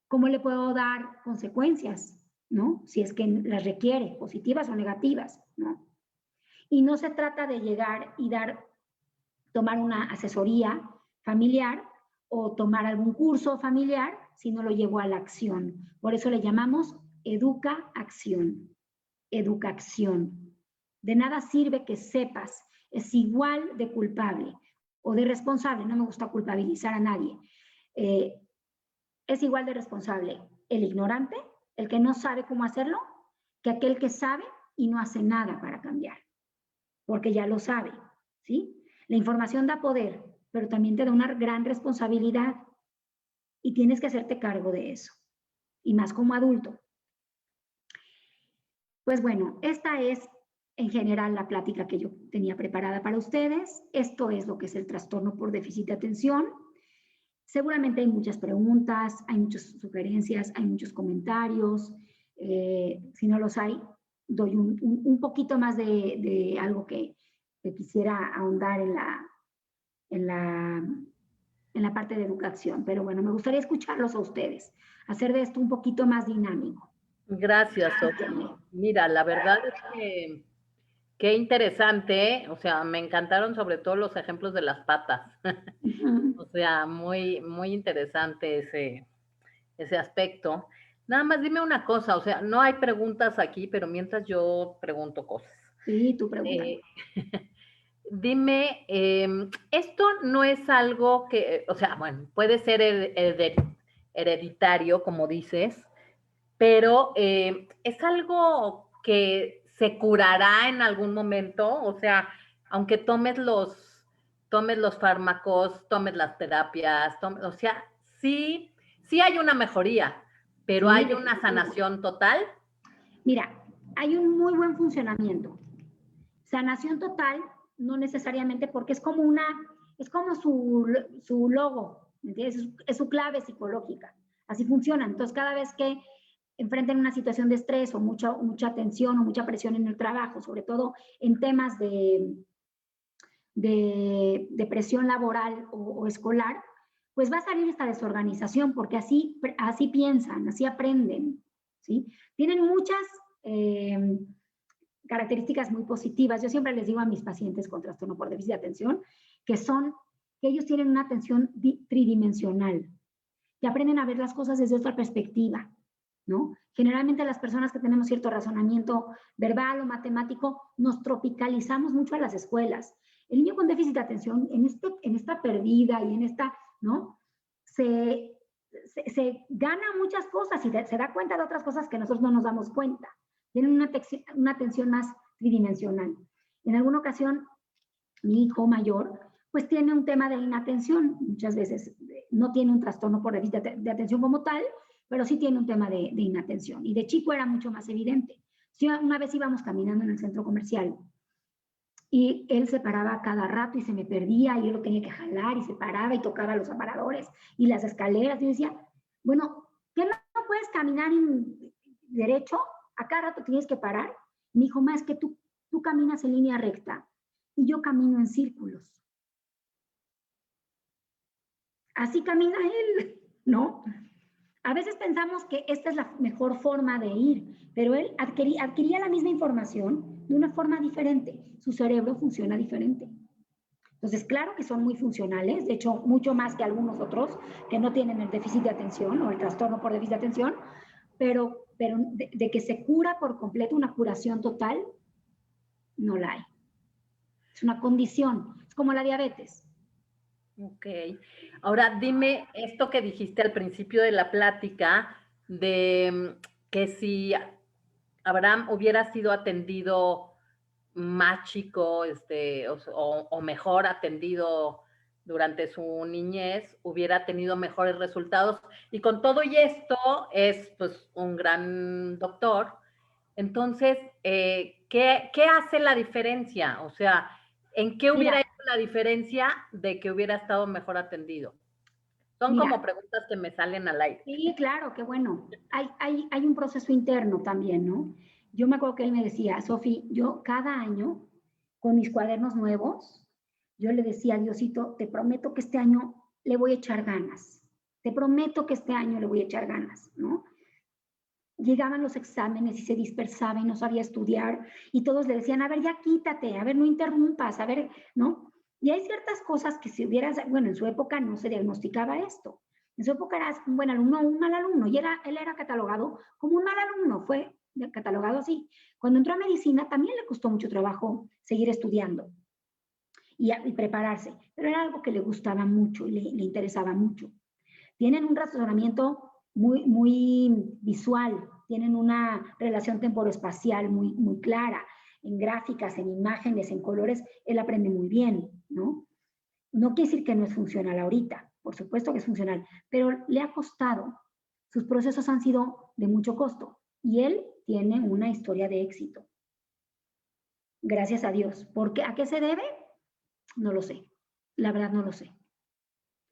S2: ¿Cómo le puedo dar consecuencias? ¿No? Si es que las requiere, positivas o negativas, ¿no? Y no se trata de llegar y tomar una asesoría familiar o tomar algún curso familiar, sino lo llevo a la acción. Por eso le llamamos educa-acción. Educación. De nada sirve que sepas, es igual de culpable o de responsable, no me gusta culpabilizar a nadie, es igual de responsable el ignorante, el que no sabe cómo hacerlo, que aquel que sabe y no hace nada para cambiar, porque ya lo sabe, ¿sí? La información da poder, pero también te da una gran responsabilidad y tienes que hacerte cargo de eso, y más como adulto. Pues bueno, esta es en general la plática que yo tenía preparada para ustedes. Esto es lo que es el trastorno por déficit de atención. Seguramente hay muchas preguntas, hay muchas sugerencias, hay muchos comentarios. Si no los hay, doy un poquito más de algo que quisiera ahondar en la parte de educación. Pero bueno, me gustaría escucharlos a ustedes, hacer de esto un poquito más dinámico.
S1: Gracias, Sofía. Mira, la verdad es que qué interesante, o sea, me encantaron sobre todo los ejemplos de las patas. O sea, muy, muy interesante ese aspecto. Nada más dime una cosa, o sea, no hay preguntas aquí, pero mientras yo pregunto cosas.
S2: Sí, tú preguntas.
S1: Dime, esto no es algo que, o sea, bueno, puede ser hereditario, como dices, pero es algo que se curará en algún momento, o sea, aunque tomes los fármacos, tomes las terapias, o sea, sí, sí hay una mejoría, pero
S2: Sí,
S1: hay una sanación total.
S2: Mira, hay un muy buen funcionamiento. Sanación total, no necesariamente, porque es como su logo, ¿me entiendes? Es su clave psicológica. Así funciona. Entonces, cada vez que enfrentan una situación de estrés o mucha tensión o mucha presión en el trabajo, sobre todo en temas de presión laboral o escolar, pues va a salir esta desorganización, porque así piensan, así aprenden, ¿sí? Tienen muchas características muy positivas. Yo siempre les digo a mis pacientes con trastorno por déficit de atención que ellos tienen una atención tridimensional, que aprenden a ver las cosas desde otra perspectiva, ¿no? Generalmente las personas que tenemos cierto razonamiento verbal o matemático nos tropicalizamos mucho a las escuelas. El niño con déficit de atención, en esta pérdida y en esta, ¿no? Se gana muchas cosas y se da cuenta de otras cosas que nosotros no nos damos cuenta. Tienen una atención más tridimensional. En alguna ocasión, mi hijo mayor, pues tiene un tema de inatención. Muchas veces no tiene un trastorno por déficit de atención como tal, pero sí tiene un tema de inatención. Y de chico era mucho más evidente. Sí, una vez íbamos caminando en el centro comercial y él se paraba cada rato y se me perdía y yo lo tenía que jalar y se paraba y tocaba los aparadores y las escaleras. Y yo decía, bueno, ¿qué no puedes caminar derecho? A cada rato tienes que parar. Me dijo, ma, es que tú caminas en línea recta y yo camino en círculos. Así camina él, ¿no? A veces pensamos que esta es la mejor forma de ir, pero él adquiría la misma información de una forma diferente. Su cerebro funciona diferente. Entonces, claro que son muy funcionales, de hecho, mucho más que algunos otros que no tienen el déficit de atención o el trastorno por déficit de atención, pero de que se cura por completo, una curación total, no la hay. Es una condición, es como la diabetes.
S1: Ok. Ahora dime esto que dijiste al principio de la plática, de que si Abraham hubiera sido atendido más chico, o mejor atendido durante su niñez, hubiera tenido mejores resultados. Y con todo y esto es pues un gran doctor. Entonces, ¿qué hace la diferencia? O sea, ¿en qué hubiera hecho la diferencia de que hubiera estado mejor atendido? Son como preguntas que me salen al aire.
S2: Sí, claro, qué bueno. Hay un proceso interno también, ¿no? Yo me acuerdo que él me decía, Sofi, yo cada año, con mis cuadernos nuevos, yo le decía a Diosito, te prometo que este año le voy a echar ganas. Te prometo que este año le voy a echar ganas, ¿no? Llegaban los exámenes y se dispersaba y no sabía estudiar y todos le decían, a ver, ya quítate, a ver, no interrumpas, a ver, ¿no? Y hay ciertas cosas que si hubieras, bueno, en su época no se diagnosticaba esto. En su época eras un buen alumno o un mal alumno y él era catalogado como un mal alumno, fue catalogado así. Cuando entró a medicina también le costó mucho trabajo seguir estudiando y prepararse, pero era algo que le gustaba mucho y le interesaba mucho. Tienen un razonamiento muy visual, tienen una relación temporoespacial muy clara, en gráficas, en imágenes, en colores, él aprende muy bien, ¿no? No quiere decir que no es funcional ahorita, por supuesto que es funcional, pero le ha costado, sus procesos han sido de mucho costo y él tiene una historia de éxito. Gracias a Dios. ¿Por qué? ¿A qué se debe? No lo sé, la verdad no lo sé.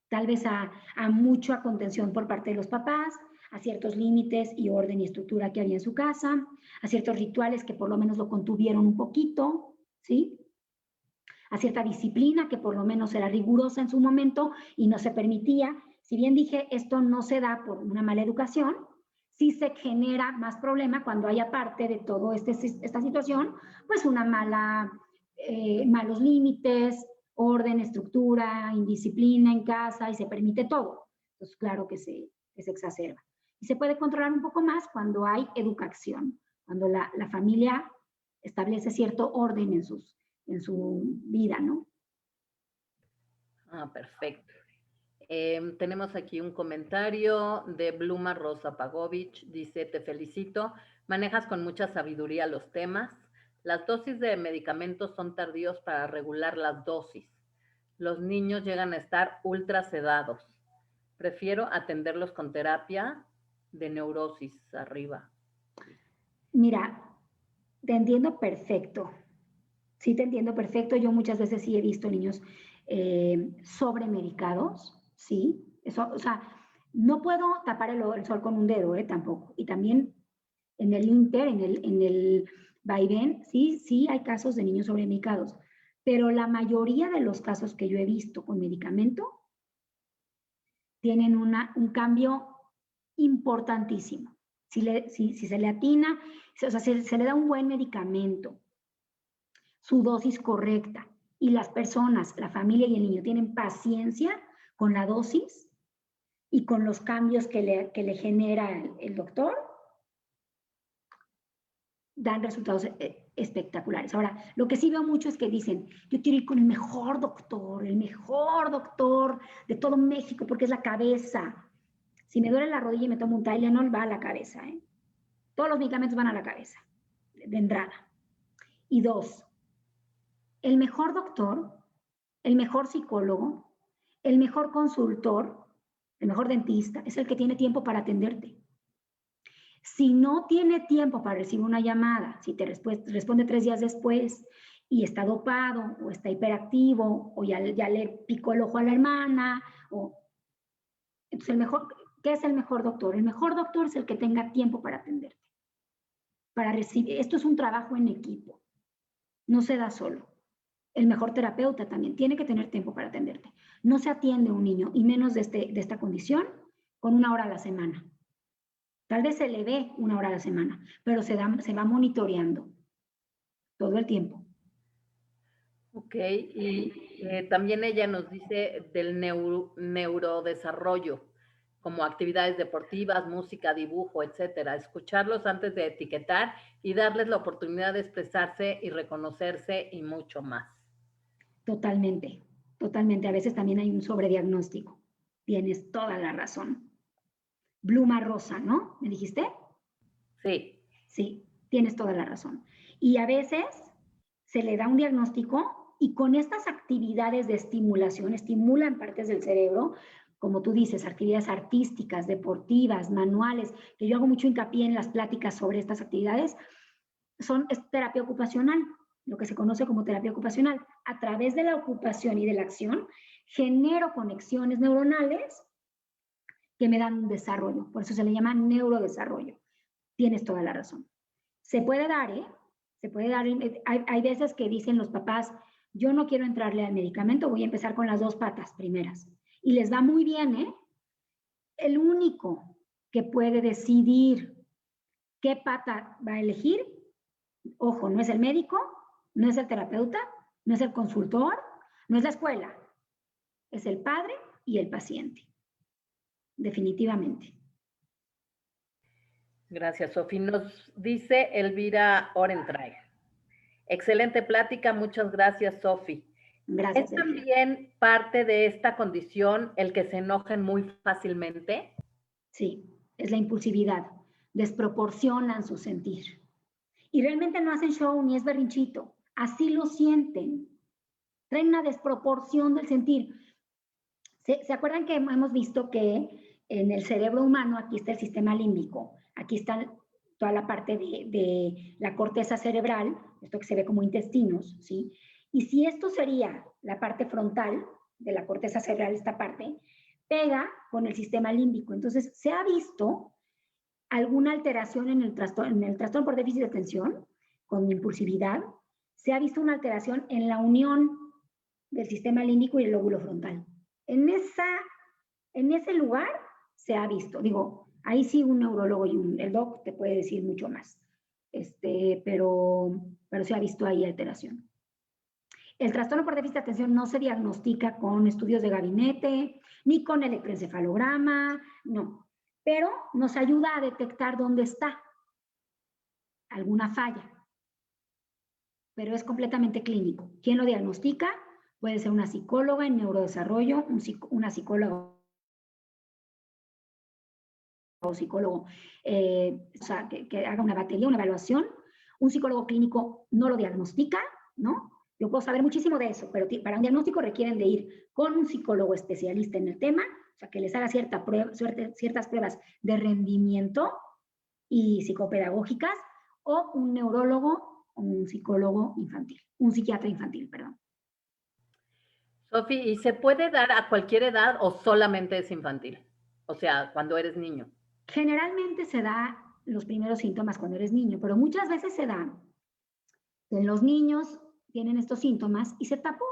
S2: Tal vez a mucha contención por parte de los papás, a ciertos límites y orden y estructura que había en su casa, a ciertos rituales que por lo menos lo contuvieron un poquito, ¿sí? A cierta disciplina que por lo menos era rigurosa en su momento y no se permitía. Si bien dije, esto no se da por una mala educación, sí se genera más problema cuando hay aparte de todo esta situación, pues una malos límites, orden, estructura, indisciplina en casa y se permite todo. Entonces, claro que se exacerba. Y se puede controlar un poco más cuando hay educación, cuando la familia establece cierto orden en su vida, ¿no?
S1: Ah, perfecto. Tenemos aquí un comentario de Bluma Rosa Pagovich. Dice, te felicito, manejas con mucha sabiduría los temas. Las dosis de medicamentos son tardíos para regular las dosis. Los niños llegan a estar ultra sedados. Prefiero atenderlos con terapia de neurosis arriba.
S2: Mira, te entiendo perfecto. Sí, te entiendo perfecto. Yo muchas veces sí he visto niños sobremedicados, ¿sí? Eso, o sea, no puedo tapar el sol con un dedo, tampoco. Y también en el en el vaivén, sí hay casos de niños sobremedicados. Pero la mayoría de los casos que yo he visto con medicamento tienen un cambio importantísimo. Si se le atina, o sea, se le da un buen medicamento, su dosis correcta, y las personas, la familia y el niño tienen paciencia con la dosis y con los cambios que le genera el doctor, dan resultados espectaculares. Ahora, lo que sí veo mucho es que dicen, yo quiero ir con el mejor doctor de todo México, porque es la cabeza. Si me duele la rodilla y me tomo un Tylenol, va a la cabeza, ¿eh? Todos los medicamentos van a la cabeza, de entrada. Y dos, el mejor doctor, el mejor psicólogo, el mejor consultor, el mejor dentista, es el que tiene tiempo para atenderte. Si no tiene tiempo para recibir una llamada, si te responde 3 días después y está dopado o está hiperactivo o ya le picó el ojo a la hermana, entonces ¿qué es el mejor doctor? El mejor doctor es el que tenga tiempo para atenderte. Esto es un trabajo en equipo, no se da solo. El mejor terapeuta también tiene que tener tiempo para atenderte. No se atiende un niño, y menos de esta condición, con 1 hora a la semana. Tal vez se le ve 1 hora a la semana, pero se va monitoreando todo el tiempo.
S1: Ok, y también ella nos dice del neurodesarrollo, como actividades deportivas, música, dibujo, etcétera. Escucharlos antes de etiquetar y darles la oportunidad de expresarse y reconocerse y mucho más.
S2: Totalmente, totalmente. A veces también hay un sobrediagnóstico. Tienes toda la razón. Bluma rosa, ¿no? ¿Me dijiste?
S1: Sí.
S2: Sí, tienes toda la razón. Y a veces se le da un diagnóstico y con estas actividades de estimulación, estimulan partes del cerebro, como tú dices, actividades artísticas, deportivas, manuales, que yo hago mucho hincapié en las pláticas sobre estas actividades, es terapia ocupacional, lo que se conoce como terapia ocupacional. A través de la ocupación y de la acción, genero conexiones neuronales que me dan un desarrollo. Por eso se le llama neurodesarrollo. Tienes toda la razón. Se puede dar, ¿eh? Se puede dar. Hay veces que dicen los papás, yo no quiero entrarle al medicamento, voy a empezar con las 2 patas primeras. Y les va muy bien, ¿eh? El único que puede decidir qué pata va a elegir, ojo, no es el médico, no es el terapeuta, no es el consultor, no es la escuela, es el padre y el paciente. Definitivamente.
S1: Gracias, Sofi. Nos dice Elvira Orentraer. Excelente plática, muchas gracias, Sofi.
S2: Gracias,
S1: ¿Es también parte de esta condición el que se enojen muy fácilmente?
S2: Sí, es la impulsividad. Desproporcionan su sentir. Y realmente no hacen show ni es berrinchito. Así lo sienten. Traen una desproporción del sentir. ¿Se acuerdan que hemos visto que en el cerebro humano aquí está el sistema límbico? Aquí está toda la parte de la corteza cerebral, esto que se ve como intestinos, ¿sí? Y si esto sería la parte frontal de la corteza cerebral, esta parte, pega con el sistema límbico. Entonces, se ha visto alguna alteración en el trastorno por déficit de atención, con impulsividad, se ha visto una alteración en la unión del sistema límbico y el lóbulo frontal. En ese lugar se ha visto, digo, ahí sí un neurólogo y el doc te puede decir mucho más, pero se ha visto ahí alteración. El trastorno por déficit de atención no se diagnostica con estudios de gabinete, ni con electroencefalograma, no, pero nos ayuda a detectar dónde está alguna falla, pero es completamente clínico. ¿Quién lo diagnostica? Puede ser una psicóloga en neurodesarrollo, una psicóloga o psicólogo, o sea, que haga una batería, una evaluación. Un psicólogo clínico no lo diagnostica, ¿no? Yo puedo saber muchísimo de eso, pero para un diagnóstico requieren de ir con un psicólogo especialista en el tema, o sea, que les haga ciertas pruebas de rendimiento y psicopedagógicas, o un neurólogo o un psicólogo infantil, un psiquiatra infantil, perdón.
S1: Sofi, ¿y se puede dar a cualquier edad o solamente es infantil? O sea, cuando eres niño.
S2: Generalmente se da los primeros síntomas cuando eres niño, pero muchas veces se dan en los niños tienen estos síntomas y se tapó.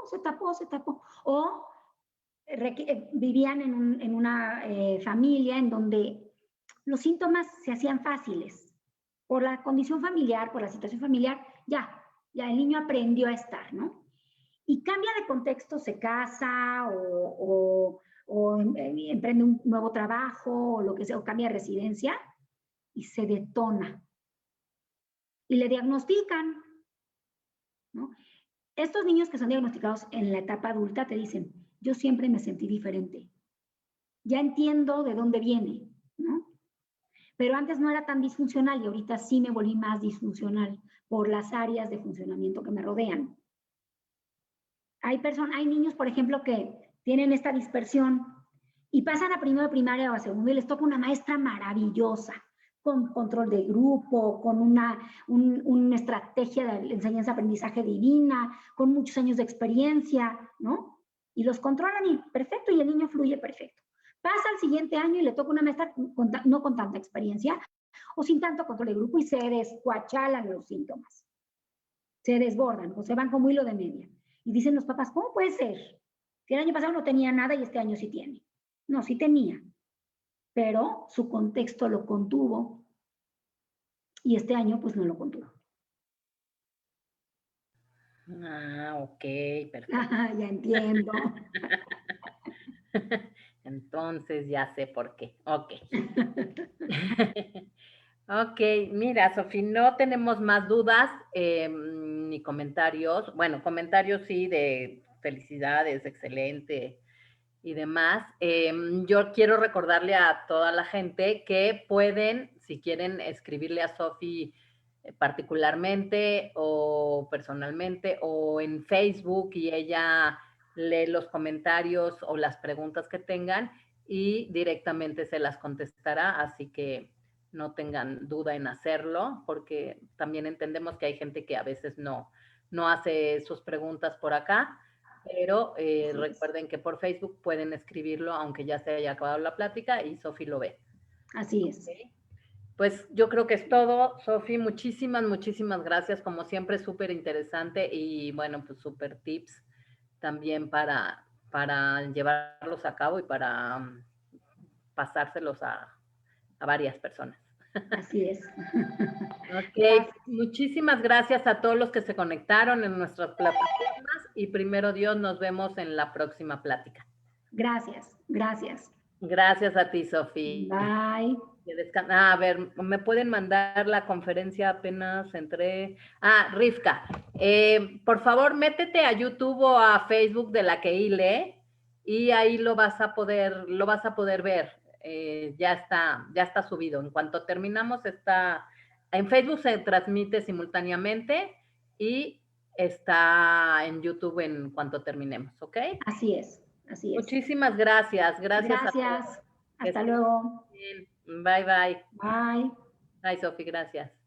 S2: O vivían en una familia en donde los síntomas se hacían fáciles. Por la condición familiar, por la situación familiar, ya el niño aprendió a estar, ¿no? Y cambia de contexto, se casa o emprende un nuevo trabajo o lo que sea, o cambia de residencia y se detona. y le diagnostican, ¿no? Estos niños que son diagnosticados en la etapa adulta te dicen, yo siempre me sentí diferente, ya entiendo de dónde viene, ¿no? Pero antes no era tan disfuncional y ahorita sí me volví más disfuncional por las áreas de funcionamiento que me rodean. Hay niños, por ejemplo, que tienen esta dispersión y pasan a primero de primaria o a segundo y les toca una maestra maravillosa, con control de grupo, con una estrategia de enseñanza-aprendizaje divina, con muchos años de experiencia, ¿no? Y los controlan y perfecto, y el niño fluye perfecto. Pasa al siguiente año y le toca una maestra no con tanta experiencia o sin tanto control de grupo y se descuachalan los síntomas. Se desbordan o se van como hilo de media. Y dicen los papás, ¿cómo puede ser? Si el año pasado no tenía nada y este año sí tiene. No, sí tenía, pero su contexto lo contuvo y este año pues no lo contuvo.
S1: Ah, ok, perfecto.
S2: Ya entiendo.
S1: Entonces ya sé por qué. Ok. Ok, mira, Sofi, no tenemos más dudas ni comentarios. Bueno, comentarios sí de felicidades, excelente y demás. Yo quiero recordarle a toda la gente que pueden, si quieren, escribirle a Sofi particularmente o personalmente o en Facebook y ella lee los comentarios o las preguntas que tengan y directamente se las contestará, así que no tengan duda en hacerlo, porque también entendemos que hay gente que a veces no hace sus preguntas por acá, pero recuerden que por Facebook pueden escribirlo aunque ya se haya acabado la plática y Sofi lo ve.
S2: Así es.
S1: ¿Okay? Pues yo creo que es todo, Sofi, muchísimas gracias, como siempre, súper interesante y bueno, pues súper tips también para llevarlos a cabo y para pasárselos a varias personas.
S2: Así es.
S1: Ok,
S2: Gracias.
S1: muchísimas gracias a todos los que se conectaron en nuestras plataformas y primero Dios, nos vemos en la próxima plática.
S2: Gracias. Gracias.
S1: Gracias a ti, Sofi.
S2: Bye.
S1: A ver, me pueden mandar la conferencia, apenas entré. Rivka, por favor, métete a YouTube o a Facebook de la que hile y ahí lo vas a poder ver. Ya está subido. En cuanto terminamos, en Facebook se transmite simultáneamente y está en YouTube en cuanto terminemos, ¿ok?
S2: Así es. Así es.
S1: Muchísimas gracias. Gracias a todos.
S2: Gracias.
S1: Que
S2: Hasta
S1: estén
S2: luego.
S1: bien. Bye, bye.
S2: Bye.
S1: Bye, Sofi, gracias.